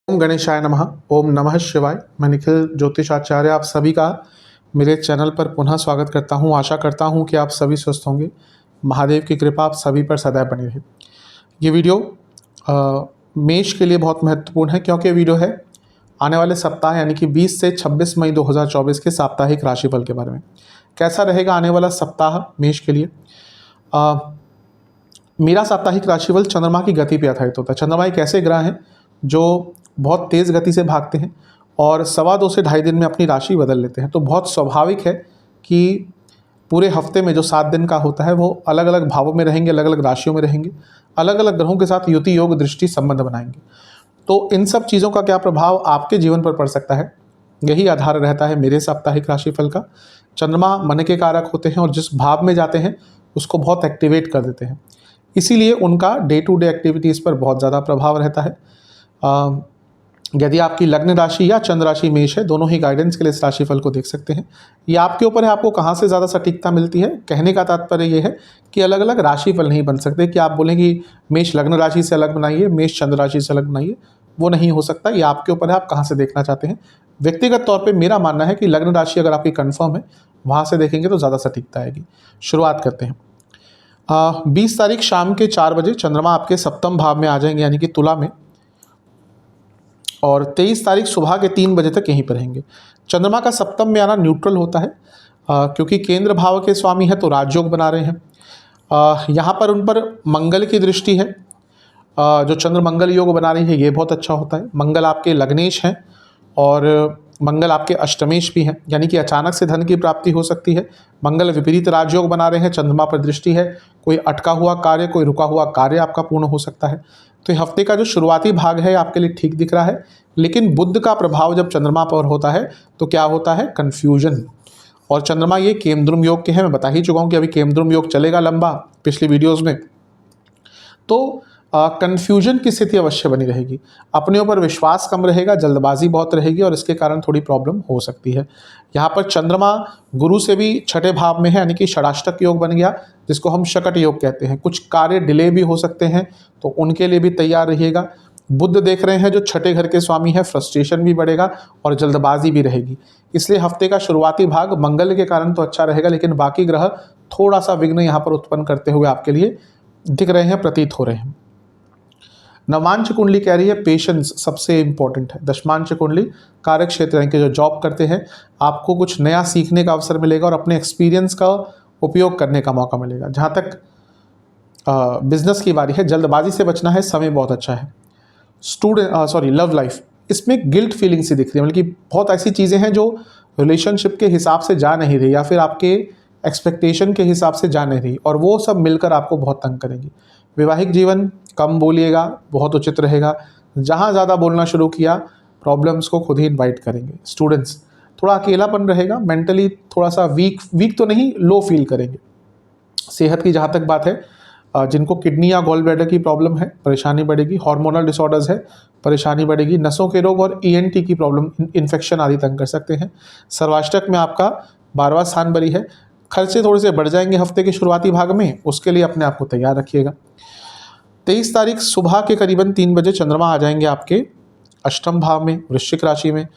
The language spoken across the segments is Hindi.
ओम गणेशाय नमः। ओम नमः शिवाय। मैं निखिल ज्योतिषाचार्य आप सभी का मेरे चैनल पर पुनः स्वागत करता हूं। आशा करता हूं कि आप सभी स्वस्थ होंगे। महादेव की कृपा आप सभी पर सदैव बनी रहे। ये वीडियो मेष के लिए बहुत महत्वपूर्ण है, क्योंकि वीडियो है आने वाले सप्ताह यानी कि 20 से 26 मई 2024 के साप्ताहिक राशिफल के बारे में। कैसा रहेगा आने वाला सप्ताह मेष के लिए। मेरा साप्ताहिक राशिफल चंद्रमा की गति पर आधारित होता है। चंद्रमा एक ऐसे ग्रह हैं जो बहुत तेज़ गति से भागते हैं और 2.25 से 2.5 दिन में अपनी राशि बदल लेते हैं। तो बहुत स्वाभाविक है कि पूरे हफ्ते में जो 7 दिन का होता है वो अलग अलग भावों में रहेंगे, अलग अलग राशियों में रहेंगे, अलग अलग ग्रहों के साथ युति योग दृष्टि संबंध बनाएंगे। तो इन सब चीज़ों का क्या प्रभाव आपके जीवन पर पड़ सकता है, यही आधार रहता है मेरे साप्ताहिक राशिफल का। चंद्रमा मन के कारक होते हैं और जिस भाव में जाते हैं उसको बहुत एक्टिवेट कर देते हैं, इसीलिए उनका डे टू डे एक्टिविटीज़ पर बहुत ज़्यादा प्रभाव रहता है। यदि आपकी लग्न राशि या चंद्र राशि मेष है, दोनों ही गाइडेंस के लिए इस राशिफल को देख सकते हैं। ये आपके ऊपर है, आपको कहाँ से ज़्यादा सटीकता मिलती है। कहने का तात्पर्य ये है कि अलग अलग राशिफल नहीं बन सकते कि आप बोलें कि मेष लग्न राशि से अलग बनाइए, मेष चंद्र राशि से अलग बनाइए, वो नहीं हो सकता। ये आपके ऊपर है, आप कहाँ से देखना चाहते हैं। व्यक्तिगत तौर पर मेरा मानना है कि लग्न राशि अगर आपकी कन्फर्म है, वहाँ से देखेंगे तो ज़्यादा सटीकता आएगी। शुरुआत करते हैं। 20 तारीख शाम के 4 बजे चंद्रमा आपके सप्तम भाव में आ जाएंगे यानी कि तुला में, और 23 तारीख सुबह के 3 बजे तक यहीं पर रहेंगे। चंद्रमा का सप्तम में आना न्यूट्रल होता है, क्योंकि केंद्र भाव के स्वामी है तो राजयोग बना रहे हैं। यहाँ पर उन पर मंगल की दृष्टि है, जो चंद्र मंगल योग बना रही है, ये बहुत अच्छा होता है। मंगल आपके लग्नेश हैं और मंगल आपके अष्टमेश भी हैं, यानी कि अचानक से धन की प्राप्ति हो सकती है। मंगल विपरीत राजयोग बना रहे हैं, चंद्रमा पर दृष्टि है, कोई अटका हुआ कार्य, कोई रुका हुआ कार्य आपका पूर्ण हो सकता है। तो हफ्ते का जो शुरुआती भाग है आपके लिए ठीक दिख रहा है, लेकिन बुध का प्रभाव जब चंद्रमा पर होता है तो क्या होता है, कन्फ्यूजन। और चंद्रमा ये केमद्रुम योग के हैं, मैं बता ही चुका हूँ कि अभी केमद्रुम योग चलेगा लंबा पिछली वीडियोज़ में। तो कन्फ्यूजन की स्थिति अवश्य बनी रहेगी, अपने ऊपर विश्वास कम रहेगा, जल्दबाजी बहुत रहेगी और इसके कारण थोड़ी प्रॉब्लम हो सकती है। यहाँ पर चंद्रमा गुरु से भी छठे भाव में है, यानी कि षडाष्टक योग बन गया, जिसको हम शकट योग कहते हैं। कुछ कार्य डिले भी हो सकते हैं, तो उनके लिए भी तैयार रहिएगा। बुध देख रहे हैं जो छठे घर के स्वामी है, फ्रस्ट्रेशन भी बढ़ेगा और जल्दबाजी भी रहेगी। इसलिए हफ्ते का शुरुआती भाग मंगल के कारण तो अच्छा रहेगा, लेकिन बाकी ग्रह थोड़ा सा विघ्न यहाँ पर उत्पन्न करते हुए आपके लिए दिख रहे हैं, प्रतीत हो रहे हैं। नवांश कुंडली कह रही है पेशेंस सबसे इंपॉर्टेंट है। दशमांश कुंडली कार्य क्षेत्र है कि जो जॉब करते हैं आपको कुछ नया सीखने का अवसर मिलेगा और अपने एक्सपीरियंस का उपयोग करने का मौका मिलेगा। जहाँ तक बिजनेस की बारी है, जल्दबाजी से बचना है, समय बहुत अच्छा है। लव लाइफ, इसमें गिल्ट फीलिंग सी दिख रही है, मतलब कि बहुत ऐसी चीज़ें हैं जो रिलेशनशिप के हिसाब से जा नहीं रही या फिर आपके एक्सपेक्टेशन के हिसाब से जा नहीं रही, और वो सब मिलकर आपको बहुत तंग करेंगी। वैवाहिक जीवन कम बोलिएगा, बहुत उचित रहेगा। जहाँ ज़्यादा बोलना शुरू किया प्रॉब्लम्स को खुद ही इनवाइट करेंगे। स्टूडेंट्स, थोड़ा अकेलापन रहेगा, मेंटली थोड़ा सा वीक तो नहीं, लो फील करेंगे। सेहत की जहाँ तक बात है, जिनको किडनी या गॉल ब्लैडर की प्रॉब्लम है परेशानी बढ़ेगी। हार्मोनल डिसऑर्डर्स है, परेशानी बढ़ेगी। नसों के रोग और ENT की प्रॉब्लम, इन्फेक्शन आदि तंग कर सकते हैं। सर्वाष्टक में आपका 12वां स्थान बरी है, खर्चे थोड़े से बढ़ जाएंगे हफ्ते के शुरुआती भाग में, उसके लिए अपने आप को तैयार रखिएगा। 23 तारीख सुबह के करीबन 3 बजे चंद्रमा आ जाएंगे आपके अष्टम भाव में, वृश्चिक राशि में,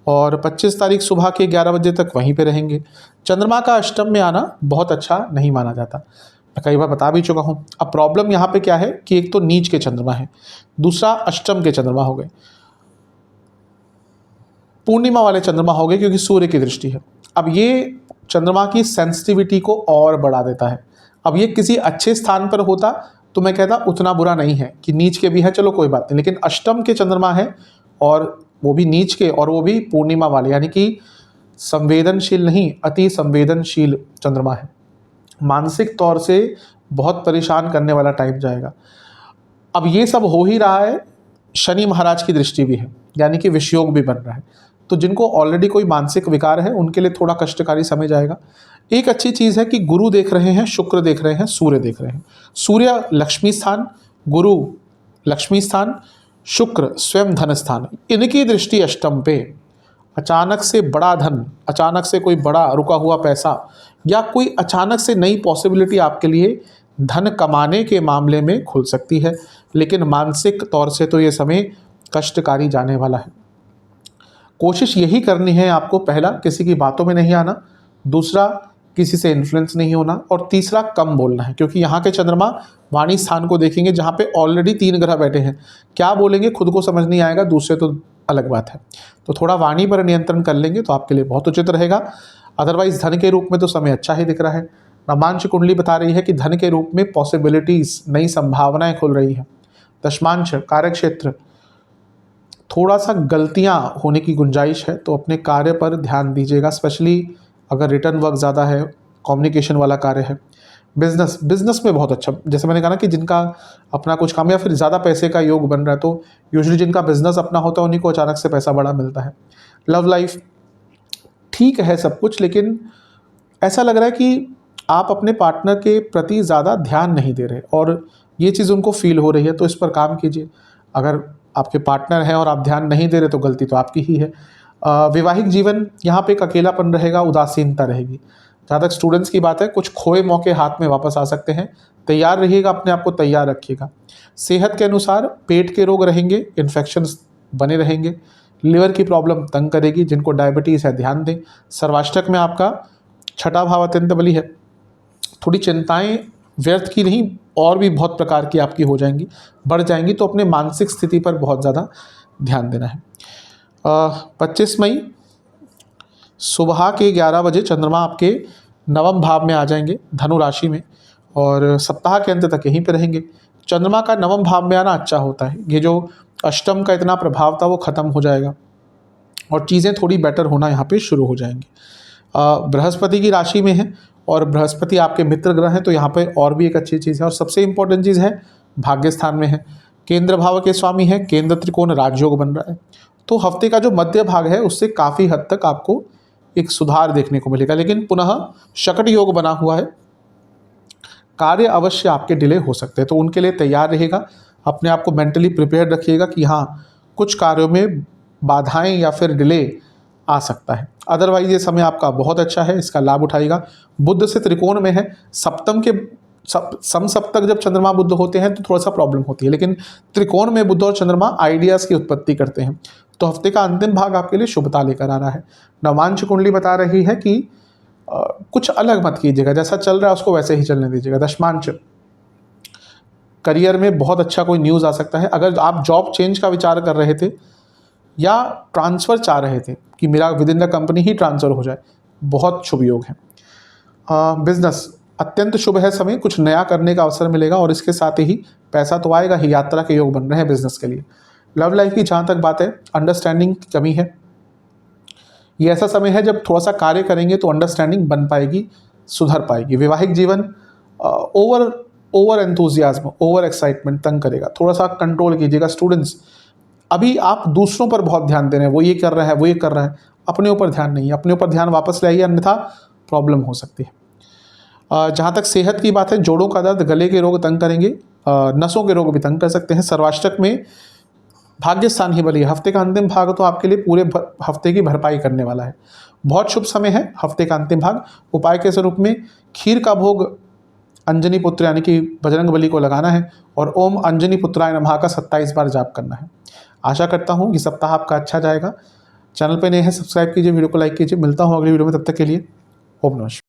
और 25 तारीख सुबह के 11 बजे तक वहीं पे रहेंगे। चंद्रमा का अष्टम में आना बहुत अच्छा नहीं माना जाता, मैं कई बार बता भी चुका हूँ। अब प्रॉब्लम यहाँ पे क्या है कि एक तो नीच के चंद्रमा है, दूसरा अष्टम के चंद्रमा हो गए, पूर्णिमा वाले चंद्रमा हो गए, क्योंकि सूर्य की दृष्टि है। अब ये चंद्रमा की सेंसिटिविटी को और बढ़ा देता है। अब ये किसी अच्छे स्थान पर होता तो मैं कहता उतना बुरा नहीं है कि नीच के भी है, चलो कोई बात नहीं, लेकिन अष्टम के चंद्रमा है और वो भी नीच के, और वो भी पूर्णिमा वाले, यानी कि संवेदनशील नहीं, अति संवेदनशील चंद्रमा है। मानसिक तौर से बहुत परेशान करने वाला टाइम जाएगा। अब ये सब हो ही रहा है, शनि महाराज की दृष्टि भी है, यानी कि विषयोग भी बन रहा है। तो जिनको ऑलरेडी कोई मानसिक विकार है उनके लिए थोड़ा कष्टकारी समय जाएगा। एक अच्छी चीज़ है कि गुरु देख रहे हैं, शुक्र देख रहे हैं, सूर्य देख रहे हैं। सूर्य लक्ष्मी स्थान, गुरु लक्ष्मी स्थान, शुक्र स्वयं धन स्थान, इनकी दृष्टि अष्टम पे। अचानक से बड़ा धन, अचानक से कोई बड़ा रुका हुआ पैसा, या कोई अचानक से नई पॉसिबिलिटी आपके लिए धन कमाने के मामले में खुल सकती है। लेकिन मानसिक तौर से तो ये समय कष्टकारी जाने वाला है। कोशिश यही करनी है आपको, पहला किसी की बातों में नहीं आना, दूसरा किसी से इन्फ्लुएंस नहीं होना, और तीसरा कम बोलना है, क्योंकि यहाँ के चंद्रमा वाणी स्थान को देखेंगे जहाँ पे ऑलरेडी 3 ग्रह बैठे हैं। क्या बोलेंगे खुद को समझ नहीं आएगा, दूसरे तो अलग बात है। तो थोड़ा वाणी पर नियंत्रण कर लेंगे तो आपके लिए बहुत उचित रहेगा। अदरवाइज धन के रूप में तो समय अच्छा ही दिख रहा है। नवांश कुंडली बता रही है कि धन के रूप में पॉसिबिलिटीज, नई संभावनाएं खुल रही हैं। दशमांश कार्यक्षेत्र, थोड़ा सा गलतियां होने की गुंजाइश है, तो अपने कार्य पर ध्यान दीजिएगा, स्पेशली अगर रिटर्न वर्क ज़्यादा है, कम्युनिकेशन वाला कार्य है। बिजनेस में बहुत अच्छा, जैसे मैंने कहा ना कि जिनका अपना कुछ काम या फिर ज़्यादा पैसे का योग बन रहा है, तो यूजुअली जिनका बिजनेस अपना होता है उन्हीं को अचानक से पैसा बड़ा मिलता है। लव लाइफ ठीक है सब कुछ, लेकिन ऐसा लग रहा है कि आप अपने पार्टनर के प्रति ज़्यादा ध्यान नहीं दे रहे, और ये चीज़ उनको फील हो रही है, तो इस पर काम कीजिए। अगर आपके पार्टनर हैं और आप ध्यान नहीं दे रहे तो गलती तो आपकी ही है। वैवाहिक जीवन यहाँ पे एक अकेलापन रहेगा, उदासीनता रहेगी। जहाँ तक स्टूडेंट्स की बात है, कुछ खोए मौके हाथ में वापस आ सकते हैं, तैयार रहिएगा, अपने आप को तैयार रखिएगा। सेहत के अनुसार पेट के रोग रहेंगे, इन्फेक्शंस बने रहेंगे, लिवर की प्रॉब्लम तंग करेगी, जिनको डायबिटीज़ है ध्यान दें। सर्वाष्टक में आपका छठा भाव अत्यंत बली है, थोड़ी चिंताएं व्यर्थ की नहीं और भी बहुत प्रकार की आपकी हो जाएंगी, बढ़ जाएंगी, तो अपने मानसिक स्थिति पर बहुत ज़्यादा ध्यान देना है। 25 मई सुबह के 11 बजे चंद्रमा आपके नवम भाव में आ जाएंगे, धनु राशि में, और सप्ताह के अंत तक यहीं पे रहेंगे। चंद्रमा का नवम भाव में आना अच्छा होता है, ये जो अष्टम का इतना प्रभाव था वो ख़त्म हो जाएगा और चीज़ें थोड़ी बेटर होना यहाँ पे शुरू हो जाएंगी। बृहस्पति की राशि में है और बृहस्पति आपके मित्र ग्रह हैं, तो यहाँ पे और भी एक अच्छी चीज़ है। और सबसे इम्पोर्टेंट चीज़ है, भाग्य स्थान में है, केंद्र भाव के स्वामी है, केंद्र त्रिकोण राजयोग बन रहा है, तो हफ्ते का जो मध्य भाग है उससे काफ़ी हद तक आपको एक सुधार देखने को मिलेगा। लेकिन पुनः शकट योग बना हुआ है, कार्य अवश्य आपके डिले हो सकते हैं, तो उनके लिए तैयार रहेगा, अपने आप को मेंटली प्रिपेयर रखिएगा कि हाँ कुछ कार्यों में बाधाएं या फिर डिले आ सकता है। अदरवाइज ये समय आपका बहुत अच्छा है, इसका लाभ उठाइएगा। बुध से त्रिकोण में है, सप्तम के समसप्तक जब चंद्रमा बुध होते हैं तो थोड़ा सा प्रॉब्लम होती है, लेकिन त्रिकोण में बुध और चंद्रमा आइडियाज़ की उत्पत्ति करते हैं, तो हफ्ते का अंतिम भाग आपके लिए शुभता लेकर आ रहा है। नवांश कुंडली बता रही है कि कुछ अलग मत कीजिएगा, जैसा चल रहा है उसको वैसे ही चलने दीजिएगा। दशमांश करियर में बहुत अच्छा कोई न्यूज़ आ सकता है। अगर आप जॉब चेंज का विचार कर रहे थे या ट्रांसफ़र चाह रहे थे कि मेरा with in the company he transfer हो जाए, बहुत शुभ योग है। बिजनेस अत्यंत शुभ है समय, कुछ नया करने का अवसर मिलेगा और इसके साथ ही पैसा तो आएगा ही, यात्रा के योग बन रहे हैं बिजनेस के लिए। लव लाइफ की जहाँ तक बात है, अंडरस्टैंडिंग की कमी है, ये ऐसा समय है जब थोड़ा सा कार्य करेंगे तो अंडरस्टैंडिंग बन पाएगी, सुधर पाएगी। वैवाहिक जीवन ओवर एंथुजियाज्म, ओवर एक्साइटमेंट तंग करेगा, थोड़ा सा कंट्रोल कीजिएगा। स्टूडेंट्स, अभी आप दूसरों पर बहुत ध्यान दे रहे हैं, वो ये कर रहा है वो ये कर रहा है, अपने ऊपर ध्यान नहीं है, अपने ऊपर ध्यान वापस ले आइए, अन्यथा प्रॉब्लम हो सकती है। जहाँ तक सेहत की बात है, जोड़ों का दर्द, गले के रोग तंग करेंगे, नसों के रोग भी तंग कर सकते हैं। सर्वाष्टक में भाग्य स्थान ही बली है, हफ्ते का अंतिम भाग तो आपके लिए पूरे हफ्ते की भरपाई करने वाला है। बहुत शुभ समय है हफ्ते का अंतिम भाग। उपाय के स्वरूप में खीर का भोग अंजनी पुत्र यानी कि बजरंग बली को लगाना है और ओम अंजनी पुत्राय नमः का 27 बार जाप करना है। आशा करता हूँ कि सप्ताह आपका अच्छा जाएगा। चैनल पे नए हैं, सब्सक्राइब कीजिए, वीडियो को लाइक कीजिए। मिलता हूँ अगली वीडियो में, तब तक के लिए ओम नमः शिवाय।